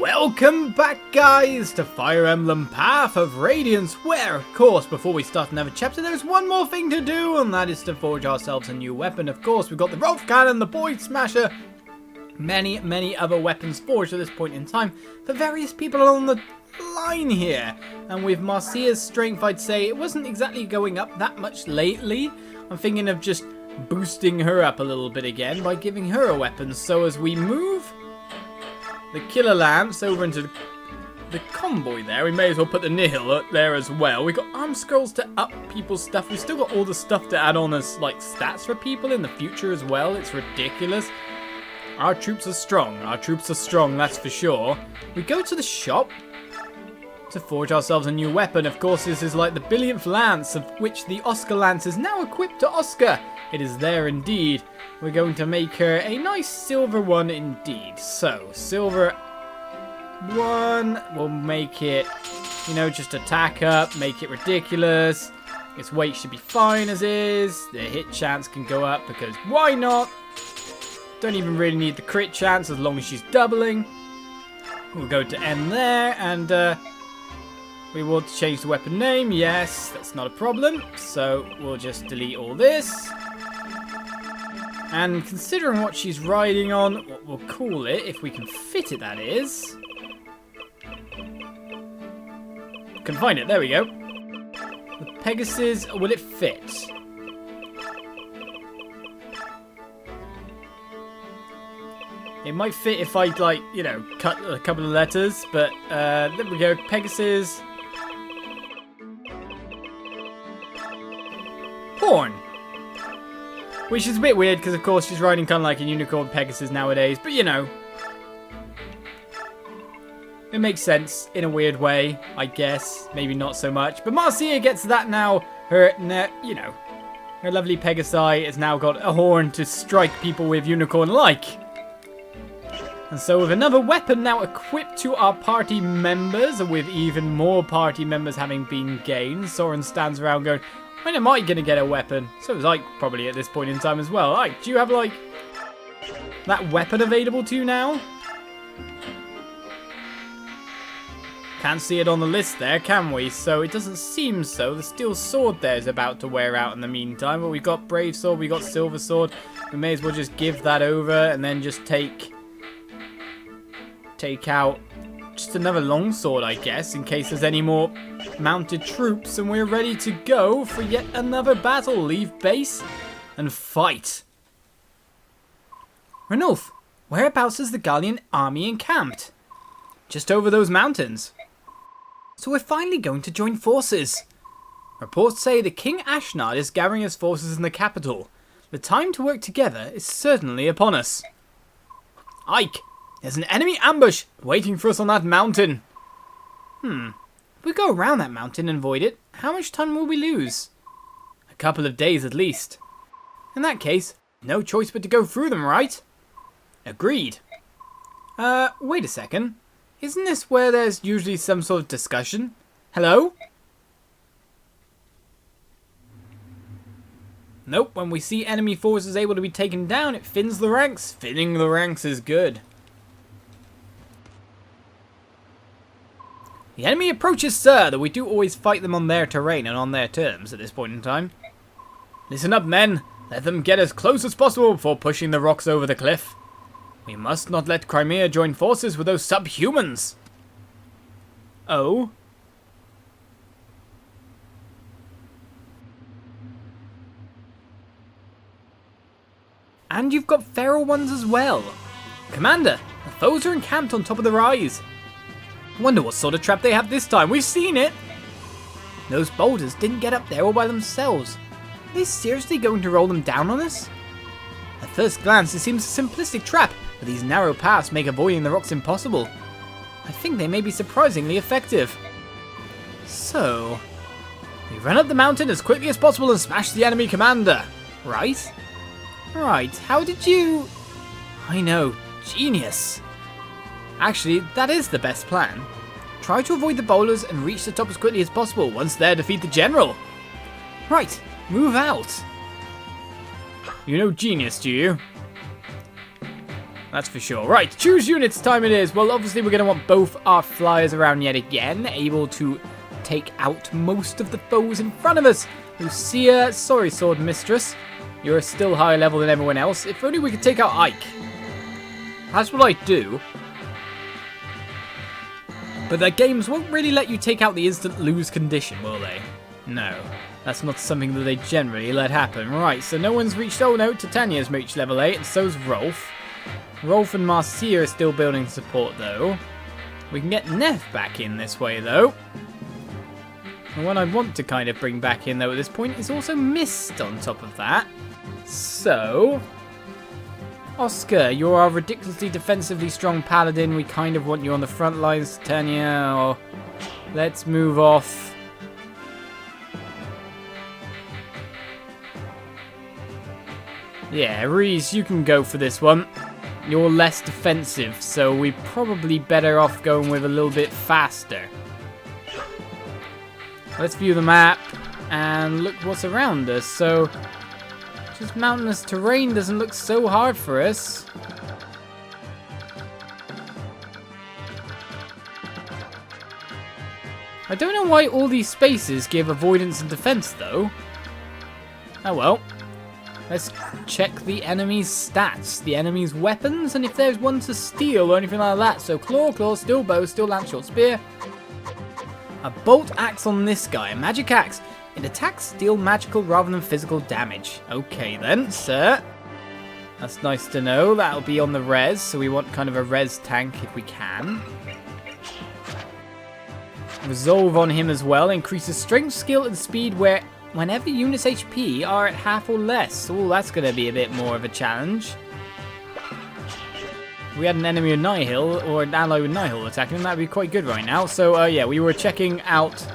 Welcome back, guys, to Fire Emblem Path of Radiance, where, of course, before we start another chapter, there's one more thing to do, and that is to forge ourselves a new weapon. Of course, we've got the Rough Cannon, the Void Smasher, many other weapons forged at this point in time for various people along the line here. And with Marcia's strength, I'd say it wasn't exactly going up that much lately. I'm thinking of just boosting her up a little bit again by giving her a weapon. So as we move the Killer Lance over into the convoy there, we may as well put the Nihil up there as well. We've got arm scrolls to up people's stuff. We've still got all the stuff to add on as like stats for people in the future as well. It's ridiculous. Our troops are strong. Our troops are strong, that's for sure. We go to the shop to forge ourselves a new weapon. Of course, this is like the billionth lance, of which the Oscar lance is now equipped to Oscar. It is there indeed. We're going to make her a nice silver one indeed. So, silver one, we'll make it, you know, just attack up, make it ridiculous. Its weight should be fine as is. The hit chance can go up because why not? Don't even really need the crit chance as long as she's doubling. We'll go to M there, and we want to change the weapon name. Yes, that's not a problem. So we'll just delete all this. And considering what she's riding on, what we'll call it, if we can fit it, that is. Can find it, there we go. The Pegasus, will it fit? It might fit if I, like, you know, cut a couple of letters, but there we go, Pegasus. Horn. Which is a bit weird, because of course she's riding kind of like a unicorn Pegasus nowadays, but you know. It makes sense in a weird way, I guess. Maybe not so much, but Marcia gets that now. Her, you know, her lovely Pegasi has now got a horn to strike people with unicorn-like. And so with another weapon now equipped to our party members, and with even more party members having been gained, Soren stands around going, when am I going to get a weapon? So it's like probably at this point in time as well. Like, do you have like that weapon available to you now? Can't see it on the list there, can we? So it doesn't seem so. The steel sword there is about to wear out in the meantime. But we've got brave sword, we've got silver sword. We may as well just give that over and then just take out just another longsword, I guess, in case there's any more mounted troops, and we're ready to go for yet another battle. Leave base and fight. Ranulf, whereabouts is the Gallian army encamped? Just over those mountains. So we're finally going to join forces. Reports say the King Ashnard is gathering his forces in the capital. The time to work together is certainly upon us. Ike, there's an enemy ambush waiting for us on that mountain. If we go around that mountain and avoid it, how much time will we lose? A couple of days at least. In that case, no choice but to go through them, right? Agreed. Wait a second. Isn't this where there's usually some sort of discussion? Hello? Nope, when we see enemy forces able to be taken down, it thins the ranks. Thinning the ranks is good. The enemy approaches, sir, though we do always fight them on their terrain and on their terms at this point in time. Listen up, men. Let them get as close as possible before pushing the rocks over the cliff. We must not let Crimea join forces with those subhumans. Oh? And you've got feral ones as well. Commander, the foes are encamped on top of the rise. Wonder what sort of trap they have this time. We've seen it. Those boulders didn't get up there all by themselves. Are they seriously going to roll them down on us? At first glance, it seems a simplistic trap, but these narrow paths make avoiding the rocks impossible. I think they may be surprisingly effective. So, we run up the mountain as quickly as possible and smash the enemy commander. Right? Right, how did you... I know, genius. Actually, that is the best plan. Try to avoid the boulders and reach the top as quickly as possible once there defeat the general. Right, move out. You know genius, do you? That's for sure. Right, choose units time it is. Well, obviously we're going to want both our flyers around yet again, able to take out most of the foes in front of us. Lucia, sorry, Sword Mistress. You're still higher level than everyone else. If only we could take out Ike. That's what I do. But their games won't really let you take out the instant lose condition, will they? No. That's not something that they generally let happen. Right, so no one's reached... Oh no, Titania's reached level 8, and so's Rolf. Rolf and Marcia are still building support, though. We can get Neff back in this way, though. And what I want to kind of bring back in, though, at this point is also Mist on top of that. So... Oscar, you're our ridiculously defensively strong paladin. We kind of want you on the front lines, Titania, or... Let's move off. Yeah, Reese, you can go for this one. You're less defensive, so we're probably better off going with a little bit faster. Let's view the map and look what's around us. So, just mountainous terrain doesn't look so hard for us. I don't know why all these spaces give avoidance and defense, though. Oh well. Let's check the enemy's stats, the enemy's weapons, and if there's one to steal or anything like that. So claw, still bow, still lance, short spear. A bolt axe on this guy, a magic axe. It attacks deal magical rather than physical damage. Okay then, sir. That's nice to know. That'll be on the res, so we want kind of a res tank if we can. Resolve on him as well. Increases strength, skill, and speed whenever units' HP are at half or less. Oh, that's going to be a bit more of a challenge. If we had an enemy with Nihil, or an ally with Nihil attacking him, that would be quite good right now. So, yeah, we were checking out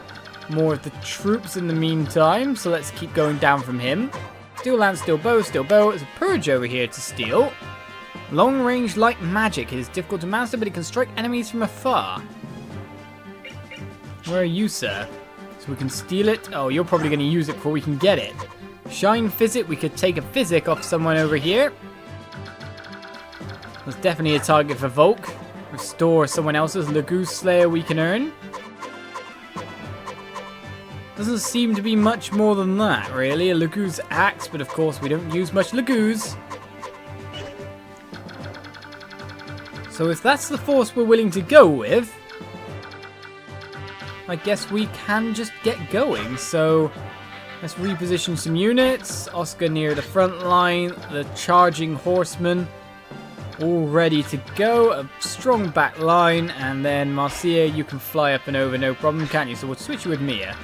more of the troops in the meantime. So let's keep going down from him. Steel lance, steel bow, steel bow. There's a purge over here to steal. Long range light magic. It is difficult to master, but it can strike enemies from afar. Where are you, sir? So we can steal it. Oh, you're probably going to use it before we can get it. Shine Physic. We could take a Physic off someone over here. That's definitely a target for Volk. Restore someone else's Lagoose Slayer we can earn. Doesn't seem to be much more than that, really. A Lagoose Axe, but of course we don't use much Lagoose. So if that's the force we're willing to go with, I guess we can just get going. So let's reposition some units. Oscar near the front line. The charging horsemen all ready to go. A strong back line. And then Marcia, you can fly up and over, no problem, can't you? So we'll switch you with Mia.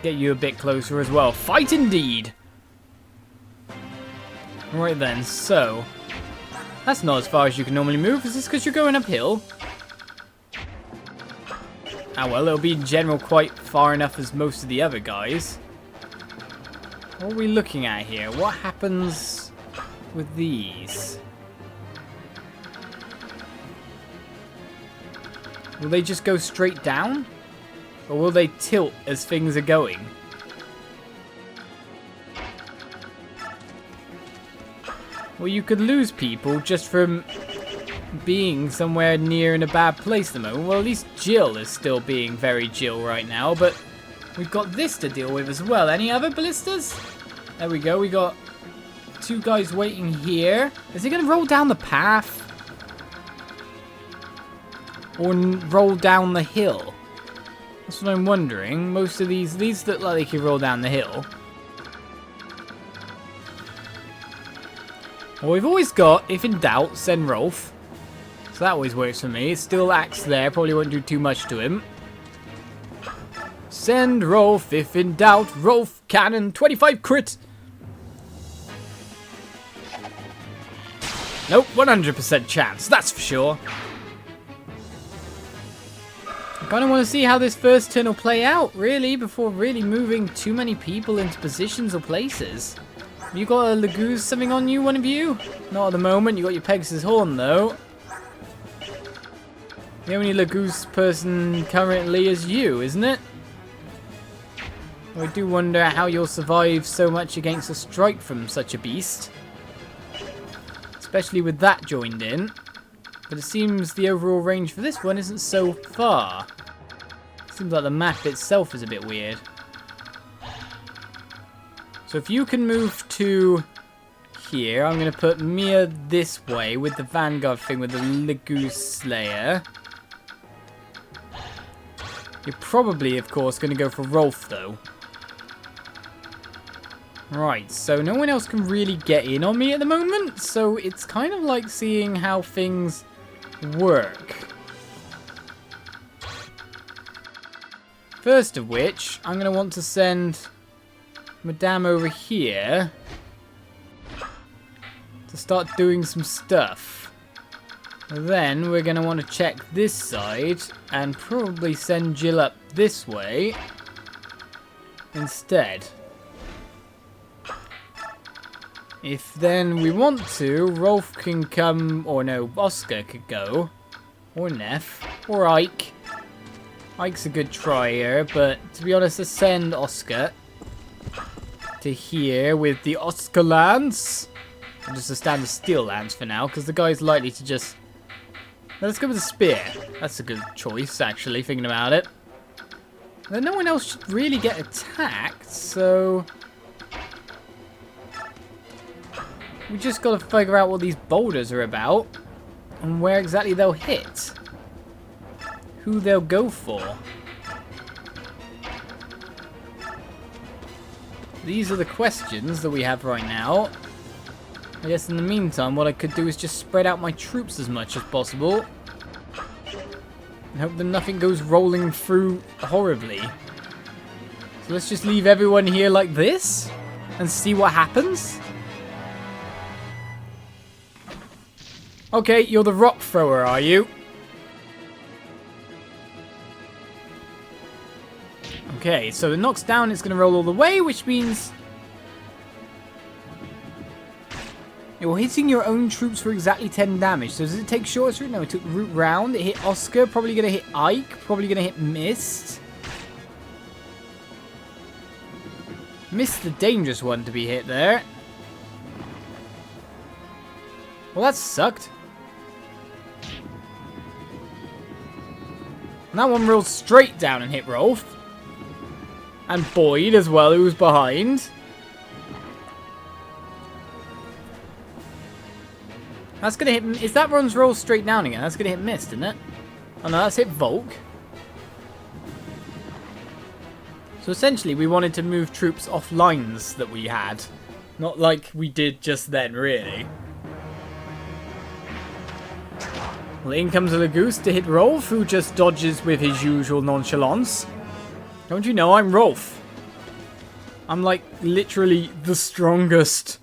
Get you a bit closer as well. Fight indeed! Right then, so that's not as far as you can normally move. Is this because you're going uphill? Ah well, it'll be in general quite far enough as most of the other guys. What are we looking at here? What happens with these? Will they just go straight down? Or will they tilt as things are going? Well, you could lose people just from being somewhere near in a bad place at the moment. Well, at least Jill is still being very Jill right now, but we've got this to deal with as well. Any other ballistas? There we go. We got two guys waiting here. Is he going to roll down the path? Or roll down the hill? That's what I'm wondering. Most of these look like they can roll down the hill. Well, we've always got, if in doubt, send Rolf. So that always works for me. Still axe there. Probably won't do too much to him. Send Rolf. If in doubt, Rolf cannon. 25 crit. Nope, 100% chance. That's for sure. I kind of want to see how this first turn will play out, really, before really moving too many people into positions or places. Have you got a Lagoose something on you, one of you? Not at the moment. You got your Pegasus Horn, though. The only Lagoose person currently is you, isn't it? I do wonder how you'll survive so much against a strike from such a beast. Especially with that joined in. But it seems the overall range for this one isn't so far. Seems like the map itself is a bit weird. So if you can move to here, I'm going to put Mia this way with the Vanguard thing with the Legoose Slayer. You're probably, of course, going to go for Rolf, though. Right, so no one else can really get in on me at the moment, so it's kind of like seeing how things work. First of which, I'm going to want to send Madame over here to start doing some stuff. Then we're going to want to check this side and probably send Jill up this way instead. If then we want to, Rolf can come, or no, Oscar could go, or Neff, or Ike. Ike's a good try here, but to be honest, let's send Oscar to here with the Oscar Lance. Or just a standard steel lance for now, because the guy's likely to just... Let's go with the spear. That's a good choice, actually, thinking about it. Then no one else should really get attacked, so... We just got to figure out what these boulders are about and where exactly they'll hit. Who they'll go for. These are the questions that we have right now. I guess in the meantime, what I could do is just spread out my troops as much as possible. And hope that nothing goes rolling through horribly. So let's just leave everyone here like this and see what happens. Okay, you're the rock thrower, are you? Okay, so it knocks down, it's going to roll all the way, which means... You're hitting your own troops for exactly 10 damage. So does it take shortest route? No, it took route round. It hit Oscar, probably going to hit Ike, probably going to hit Mist. Mist the dangerous one to be hit there. Well, that sucked. And that one rolled straight down and hit Rolf. And Boyd as well, who was behind. That's going to hit... Is that one's roll straight down again? That's going to hit Mist, isn't it? Oh no, that's hit Volk. So essentially, we wanted to move troops off lines that we had. Not like we did just then, really. Well, in comes a Legoose to hit Rolf, who just dodges with his usual nonchalance. Don't you know I'm Rolf? I'm like literally the strongest.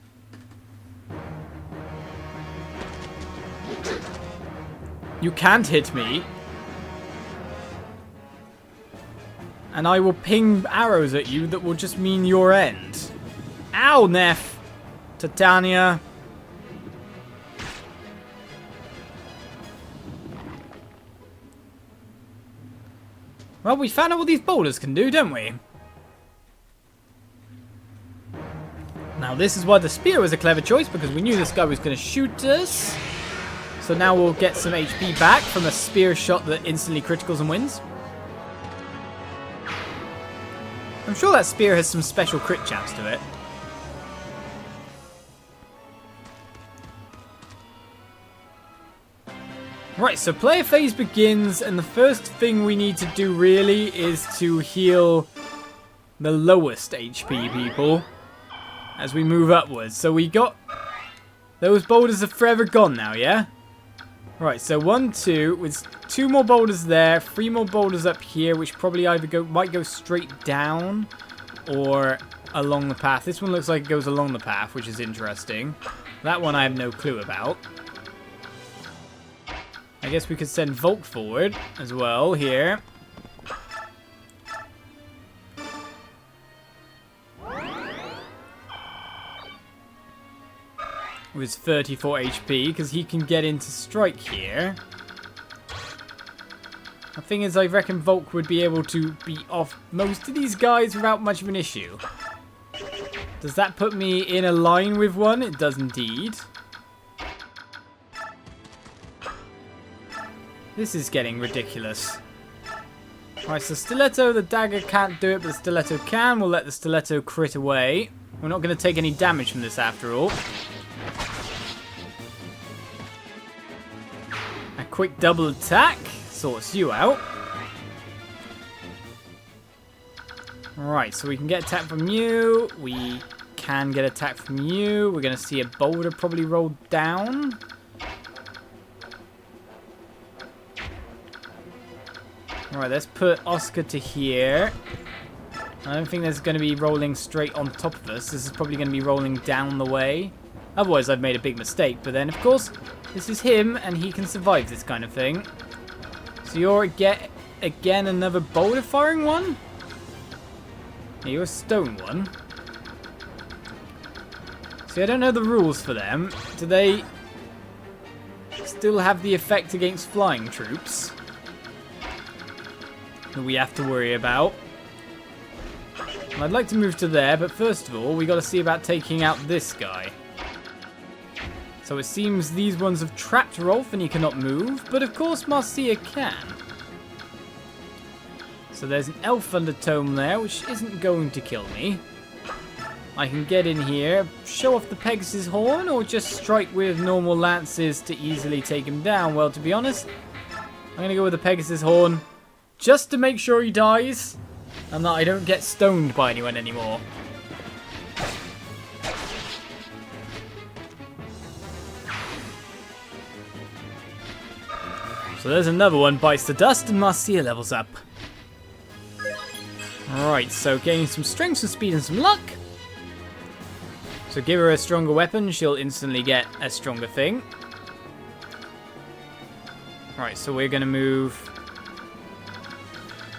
You can't hit me. And I will ping arrows at you that will just mean your end. Ow, Neff! Titania. Well, we found out what these boulders can do, don't we? Now, this is why the spear was a clever choice, because we knew this guy was going to shoot us. So now we'll get some HP back from a spear shot that instantly criticals and wins. I'm sure that spear has some special crit chance to it. Right, so player phase begins, and the first thing we need to do really is to heal the lowest HP people as we move upwards. So we got... Those boulders are forever gone now, yeah? Right, so 1, 2, with 2 more boulders there, 3 more boulders up here, which probably either might go straight down or along the path. This one looks like it goes along the path, which is interesting. That one I have no clue about. I guess we could send Volk forward as well here. With 34 HP, because he can get into strike here. The thing is, I reckon Volk would be able to beat off most of these guys without much of an issue. Does that put me in a line with one? It does indeed. This is getting ridiculous. Right, so stiletto, the dagger can't do it, but the stiletto can. We'll let the stiletto crit away. We're not going to take any damage from this after all. A quick double attack sorts you out. Right, so we can get attack from you. We can get attack from you. We're going to see a boulder probably roll down. Alright, let's put Oscar to here. I don't think there's going to be rolling straight on top of us. This is probably going to be rolling down the way. Otherwise, I've made a big mistake. But then, of course, this is him, and he can survive this kind of thing. So you're again another boulder firing one? Yeah, you're a stone one. See, I don't know the rules for them. Do they still have the effect against flying troops that we have to worry about? I'd like to move to there, but first of all, we got to see about taking out this guy. So it seems these ones have trapped Rolf and he cannot move, but of course Marcia can. So there's an elf undertone there, which isn't going to kill me. I can get in here, show off the Pegasus horn, or just strike with normal lances to easily take him down. Well, to be honest, I'm going to go with the Pegasus horn, just to make sure he dies, and that I don't get stoned by anyone anymore. So there's another one, bites the dust, and Marcia levels up. Alright, so gaining some strength, some speed, and some luck. So give her a stronger weapon, she'll instantly get a stronger thing. Alright, so we're going to move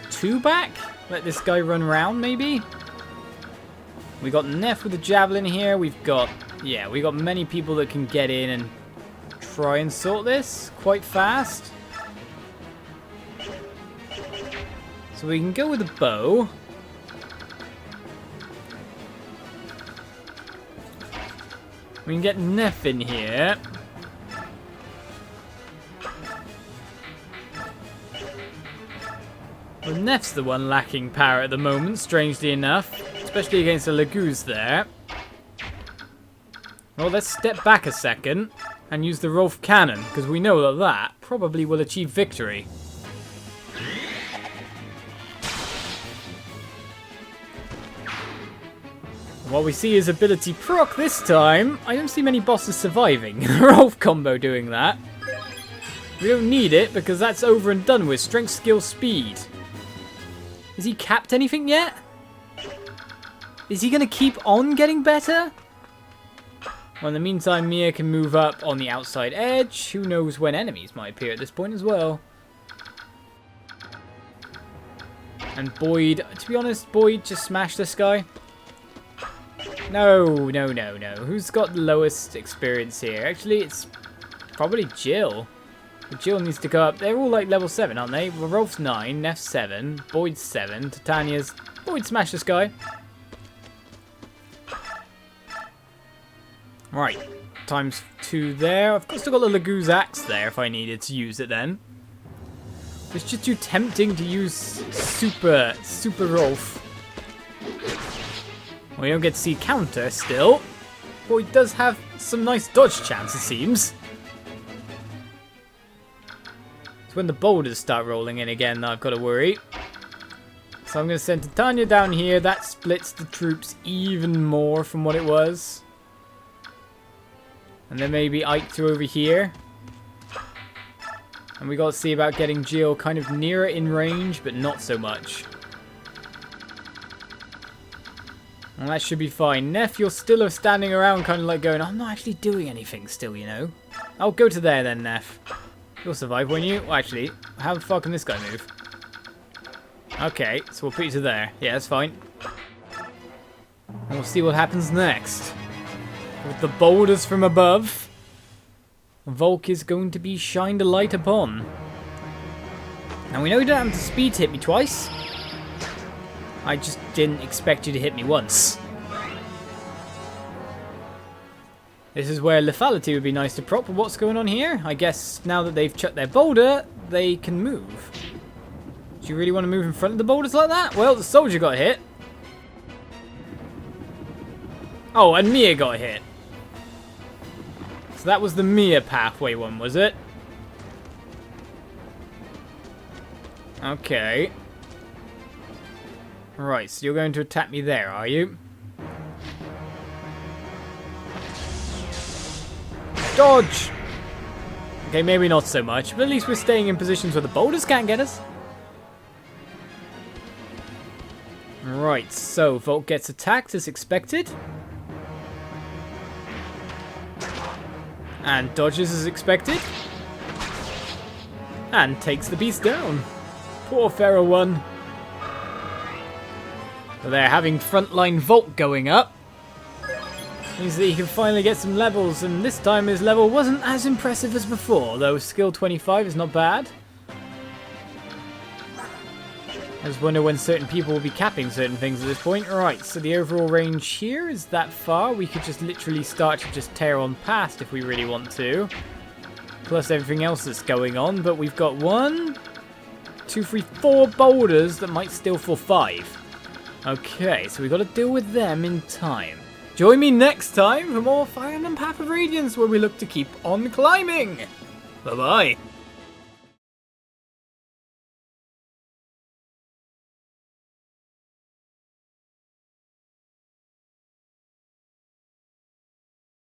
2 back. Let this guy run around, maybe. We got Neff with the javelin here. We've got many people that can get in and try and sort this quite fast. So we can go with a bow. We can get Neff in here. Well, Neff's the one lacking power at the moment, strangely enough. Especially against the Laguz there. Well, let's step back a second and use the Rolf Cannon, because we know that that probably will achieve victory. While we see his ability proc this time, I don't see many bosses surviving. The Rolf combo doing that. We don't need it because that's over and done with. Strength, skill, speed. Has he capped anything yet? Is he going to keep on getting better? Well, in the meantime, Mia can move up on the outside edge. Who knows when enemies might appear at this point as well. And Boyd, to be honest, Boyd, just smash this guy. No. Who's got the lowest experience here? Actually, it's probably Jill. But Jill needs to go up. They're all like level 7, aren't they? Well, Rolf's 9, Neff's 7, Boyd's 7, Titania's... Boyd, smash this guy. Right, times 2 there. I've still got the Laguz axe there if I needed to use it then. It's just too tempting to use Super Rolf. We don't get to see counter still. Boyd does have some nice dodge chance, it seems. It's when the boulders start rolling in again that I've got to worry. So I'm going to send Titania down here. That splits the troops even more from what it was. And then maybe Ike to over here. And we got to see about getting Jill kind of nearer in range, but not so much. And that should be fine. Neff, you're still standing around kind of like going, I'm not actually doing anything still, you know. I'll go to there then, Neff. You'll survive, won't you? Well, actually, how the fuck can this guy move? Okay, so we'll put you to there. Yeah, that's fine. And we'll see what happens next. With the boulders from above, Volk is going to be shined a light upon. Now we know you don't have to speed to hit me twice. I just didn't expect you to hit me once. This is where lethality would be nice to prop. But what's going on here? I guess now that they've chucked their boulder, they can move. Do you really want to move in front of the boulders like that? Well, the soldier got hit. Oh, and Mia got hit. So that was the Mia pathway one, was it? Okay. Right, so you're going to attack me there, are you? Dodge! Okay, maybe not so much, but at least we're staying in positions where the boulders can't get us. Right, so Volt gets attacked as expected. And dodges as expected. And takes the beast down. Poor Feral One. So they're having frontline Volt going up. Means that he can finally get some levels, and this time his level wasn't as impressive as before, though skill 25 is not bad. I just wonder when certain people will be capping certain things at this point. Right, so the overall range here is that far. We could just literally start to just tear on past if we really want to. Plus everything else that's going on, but we've got 1, 2, 3, 4 boulders that might steal for 5. Okay, so we've got to deal with them in time. Join me next time for more Fire Emblem Path of Radiance, where we look to keep on climbing. Bye-bye.